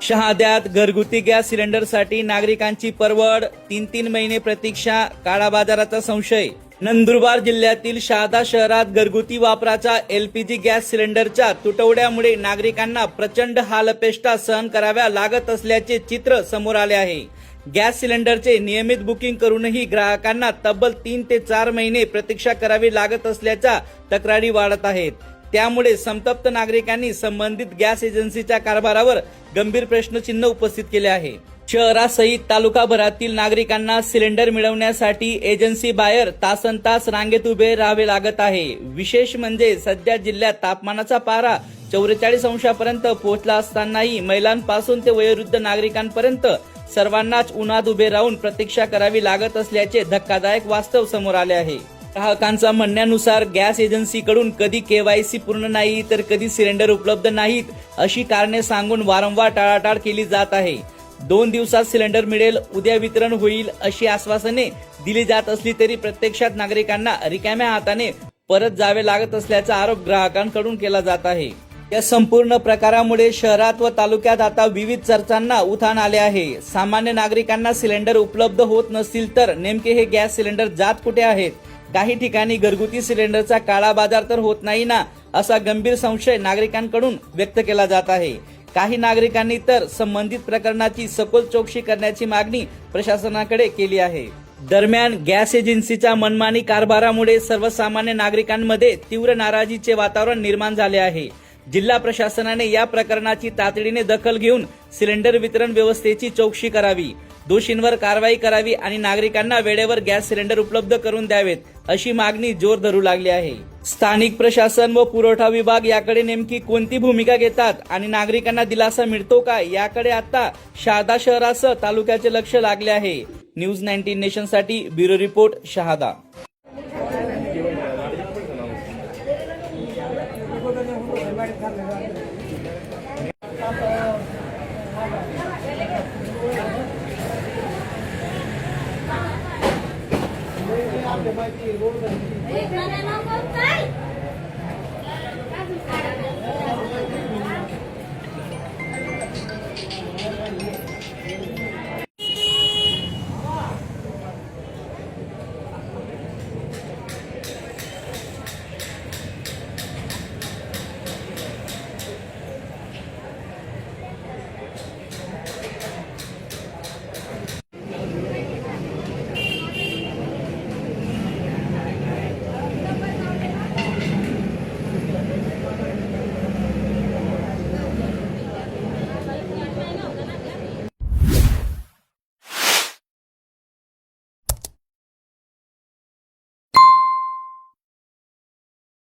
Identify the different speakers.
Speaker 1: शहाद्यात घरगुती गॅस सिलेंडरसाठी नागरिकांची परवड, 3-3 महिने प्रतीक्षा, काळा बाजाराचा संशय। नंदुरबार जिल्ह्यातील शहादा शहरात घरगुती वापराच्या एलपीजी गॅस सिलेंडरच्या तुटवड्यामुळे नागरिकांना प्रचंड हालअपेष्टा सहन कराव्या लागत असल्याचे चित्र समोर आले आहे। गॅस सिलेंडरचे नियमित बुकिंग करूनही ग्राहकांना तब्बल 3 ते 4 महिने प्रतीक्षा करावी लागत असल्याच्या तक्रारी वाढत आहेत। त्यामुळे संतप्त नागरिकांनी संबंधित गॅस एजन्सीच्या कारभारावर गंभीर प्रश्नचिन्ह उपस्थित केले आहे। शहरासहित तालुकाभरातील नागरिकांना सिलेंडर मिळवण्यासाठी एजन्सी बाहेर तासनतास रांगेत उभे राहावे लागत आहे। विशेष म्हणजे सध्या जिल्ह्यात तापमानाचा पारा 44 अंशापर्यंत पोहोचला असतानाही महिलांपासून ते वयोवृद्ध नागरिकांपर्यंत सर्वांनाच उन्हात उभे राहून प्रतीक्षा करावी लागत असल्याचे धक्कादायक वास्तव समोर आले आहे। ग्राहकांच्या म्हणण्यानुसार गॅस एजन्सीकडून कधी केवायसी पूर्ण नाही तर कधी सिलेंडर उपलब्ध नाहीत अशी कारणे सांगून वारंवार टाळाटाळ केली जात आहे। 2 दिवसात सिलेंडर मिळेल, उद्या वितरण होईल अशी आश्वासने दिली जात असली तरी प्रत्यक्षात नागरिकांना रिकाम्या हाताने परत जावे लागत असल्याचा आरोप ग्राहकांकडून केला जात आहे। या संपूर्ण प्रकारामुळे शहरात व तालुक्यात आता विविध चर्चांना उधाण आले आहे। सामान्य नागरिकांना सिलेंडर उपलब्ध होत नसतील तर नेमके हे गॅस सिलेंडर जात कुठे आहेत? काही ठिकाणी घरगुती सिलेंडरचा काळा बाजार तर होत नाही ना, असा गंभीर संशय नागरिकांकडून व्यक्त केला जात आहे। काही नागरिकांनी तर संबंधित प्रकरणाची सखोल चौकशी करण्याची मागणी प्रशासनाकडे केली आहे। दरम्यान गॅस एजन्सीच्या मनमानी कारभारामुळे सर्वसामान्य नागरिकांमध्ये तीव्र नाराजीचे वातावरण निर्माण झाले आहे। जिल्हा प्रशासनाने या प्रकरणाची तातडीने दखल घेऊन सिलेंडर वितरण व्यवस्थेची चौकशी करावी, दोषींवर कारवाई करावी आणि नागरिकांना वेळेवर गॅस सिलेंडर उपलब्ध करून द्यावेत अशी मागणी जोर धरू लागली आहे। स्थानिक प्रशासन व पुरवठा विभाग याकडे नेमकी कोणती भूमिका घेतात आणि नागरिकांना दिलासा मिळतो का, याकडे आता शहादा शहरासह तालुक्याचे लक्ष लागले आहे। न्यूज 19 नेशन साठी ब्युरो रिपोर्ट, शहादा।
Speaker 2: एक